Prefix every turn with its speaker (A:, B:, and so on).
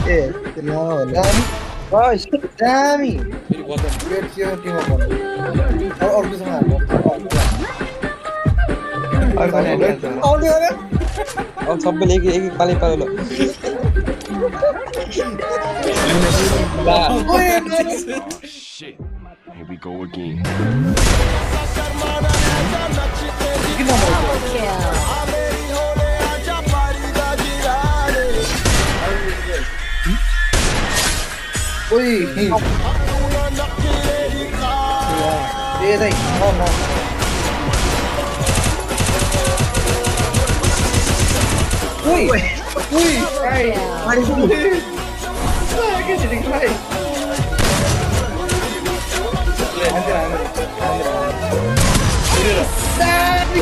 A: Dami. Guys, dami. Let's see yung team ako. Or gusto nga ako. Ako di ano?
B: अब सबैले एक एक पाली पालो
C: Shit. Here we go again.
A: Uy. Iya, dai. No. Uy. Ay. Mari dulu. Lagi jadi kali. Anjir. Dani.